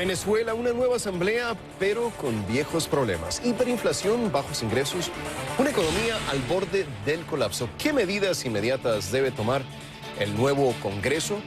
Venezuela, una nueva asamblea, pero con viejos problemas. Hiperinflación, bajos ingresos, una economía al borde del colapso. ¿Qué medidas inmediatas debe tomar el nuevo Congreso?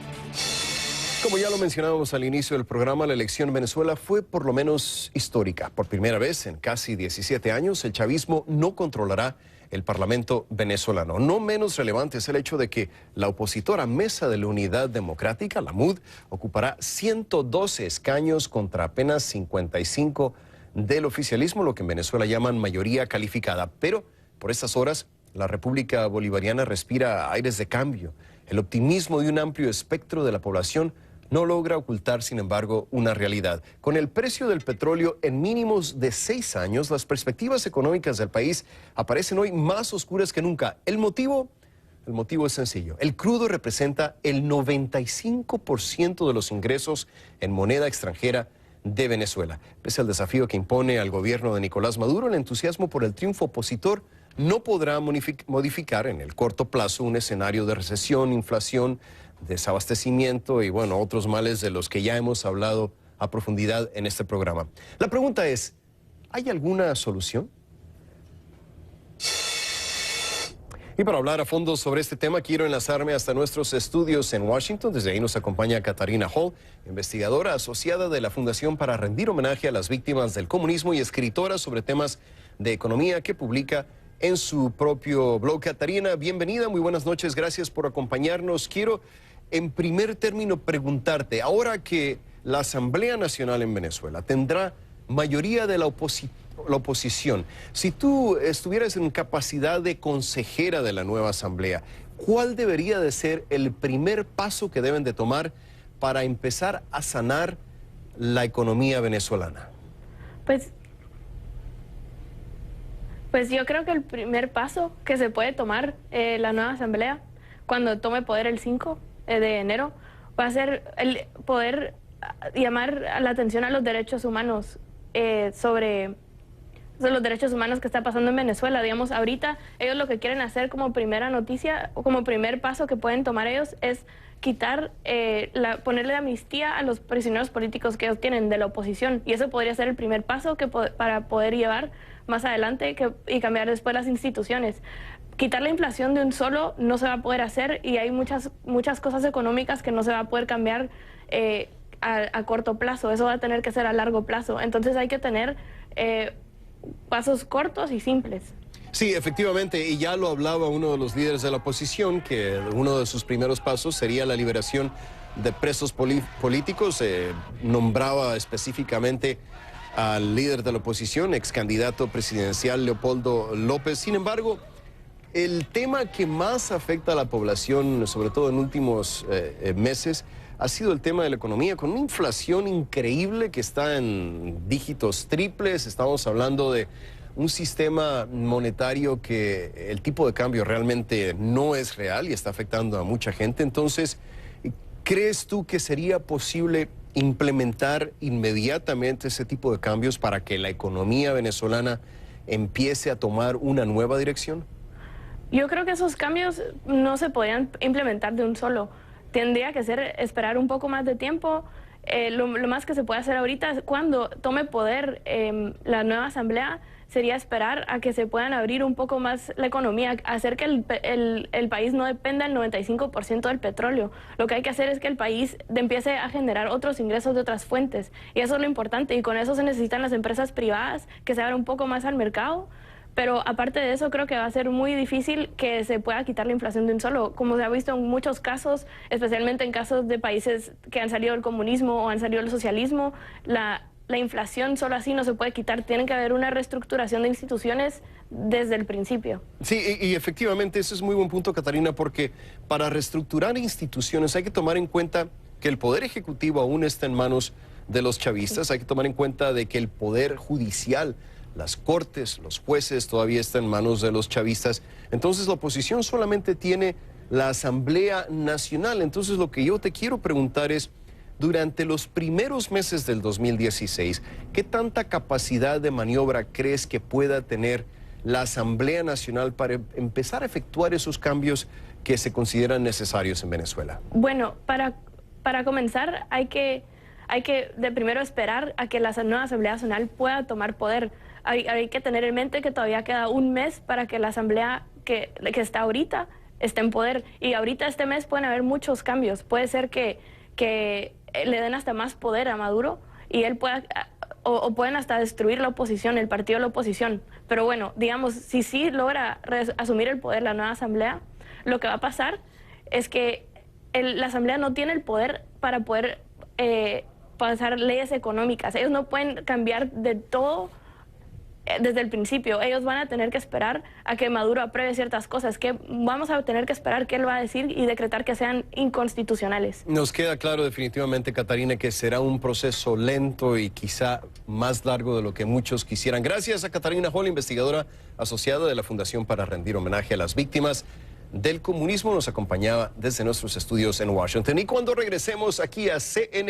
Como ya lo mencionábamos al inicio del programa, la elección en Venezuela fue por lo menos histórica. Por primera vez en casi 17 años, el chavismo no controlará el Parlamento venezolano. No menos relevante es el hecho de que la opositora Mesa de la Unidad Democrática, la MUD, ocupará 112 escaños contra apenas 55 del oficialismo, lo que en Venezuela llaman mayoría calificada. Pero por estas horas, la República Bolivariana respira aires de cambio. El optimismo de un amplio espectro de la población no logra ocultar, sin embargo, una realidad. Con el precio del petróleo en mínimos de 6 años, las perspectivas económicas del país aparecen hoy más oscuras que nunca. ¿El motivo? El motivo es sencillo. El crudo representa el 95% de los ingresos en moneda extranjera de Venezuela. Pese al desafío que impone al gobierno de Nicolás Maduro, el entusiasmo por el triunfo opositor no podrá modificar en el corto plazo un escenario de recesión, inflación, desabastecimiento y, bueno, otros males de los que ya hemos hablado a profundidad en este programa. La pregunta es, ¿hay alguna solución? Y para hablar a fondo sobre este tema, quiero enlazarme hasta nuestros estudios en Washington. Desde ahí nos acompaña Catarina Hall, investigadora asociada de la Fundación para rendir homenaje a las víctimas del comunismo y escritora sobre temas de economía que publica en su propio blog. Catarina, bienvenida, muy buenas noches, gracias por acompañarnos. Quiero, en primer término, preguntarte, ahora que la Asamblea Nacional en Venezuela tendrá mayoría de la oposición, si tú estuvieras en capacidad de consejera de la nueva Asamblea, ¿cuál debería de ser el primer paso que deben de tomar para empezar a sanar la economía venezolana? Pues yo creo que el primer paso que se puede tomar la nueva asamblea, cuando tome poder el 5 de enero, va a ser el poder llamar la atención a los derechos humanos sobre los derechos humanos que está pasando en Venezuela. Digamos, ahorita ellos lo que quieren hacer como primera noticia, o como primer paso que pueden tomar ellos, es quitar, ponerle amnistía a los prisioneros políticos que ellos tienen de la oposición. Y eso podría ser el primer paso para poder llevar más adelante y cambiar después las instituciones. Quitar la inflación de un solo no se va a poder hacer, y hay muchas cosas económicas que no se va a poder cambiar a corto plazo. Eso va a tener que ser a largo plazo. Entonces hay que tener pasos cortos y simples. Sí, efectivamente, y ya lo hablaba uno de los líderes de la oposición, que uno de sus primeros pasos sería la liberación de presos políticos. Nombraba específicamente al líder de la oposición, ex candidato presidencial Leopoldo López. Sin embargo, el tema que más afecta a la población, sobre todo en últimos meses, ha sido el tema de la economía, con una inflación increíble que está en dígitos triples. Estamos hablando de un sistema monetario que el tipo de cambio realmente no es real y está afectando a mucha gente. Entonces, ¿crees tú que sería posible implementar inmediatamente ese tipo de cambios para que la economía venezolana empiece a tomar una nueva dirección? Yo creo que esos cambios no se podrían implementar de un solo. Tendría que ser esperar un poco más de tiempo. Lo más que se puede hacer ahorita, cuando tome poder la nueva asamblea, sería esperar a que se puedan abrir un poco más la economía, hacer que el país no dependa del 95% del petróleo. Lo que hay que hacer es que el país empiece a generar otros ingresos de otras fuentes, y eso es lo importante, y con eso se necesitan las empresas privadas que se abran un poco más al mercado. Pero aparte de eso, creo que va a ser muy difícil que se pueda quitar la inflación de un solo. Como se ha visto en muchos casos, especialmente en casos de países que han salido del comunismo o han salido del socialismo, la inflación solo así no se puede quitar. Tiene que haber una reestructuración de instituciones desde el principio. Sí, y efectivamente ese es muy buen punto, Catarina, porque para reestructurar instituciones hay que tomar en cuenta que el Poder Ejecutivo aún está en manos de los chavistas. Hay que tomar en cuenta de que el Poder Judicial, las cortes, los jueces, todavía están en manos de los chavistas. Entonces la oposición solamente tiene la Asamblea Nacional. Entonces lo que yo te quiero preguntar es, durante los primeros meses del 2016, ¿qué tanta capacidad de maniobra crees que pueda tener la Asamblea Nacional para empezar a efectuar esos cambios que se consideran necesarios en Venezuela? Bueno, para comenzar hay que hay que de primero esperar a que la nueva Asamblea Nacional pueda tomar poder. Hay que tener en mente que todavía queda un mes para que la Asamblea que está ahorita esté en poder. Y ahorita este mes pueden haber muchos cambios. Puede ser que le den hasta más poder a Maduro y él pueda, o pueden hasta destruir la oposición, el partido de la oposición. Pero bueno, digamos, si sí logra asumir el poder la nueva Asamblea, lo que va a pasar es que la Asamblea no tiene el poder para poder pasar leyes económicas. Ellos no pueden cambiar de todo desde el principio. Ellos van a tener que esperar a que Maduro apruebe ciertas cosas, que vamos a tener que esperar qué él va a decir y decretar que sean inconstitucionales. Nos queda claro definitivamente, Catarina, que será un proceso lento y quizá más largo de lo que muchos quisieran. Gracias a Catarina Hall, investigadora asociada de la Fundación para rendir homenaje a las víctimas del comunismo. Nos acompañaba desde nuestros estudios en Washington. Y cuando regresemos aquí a CNN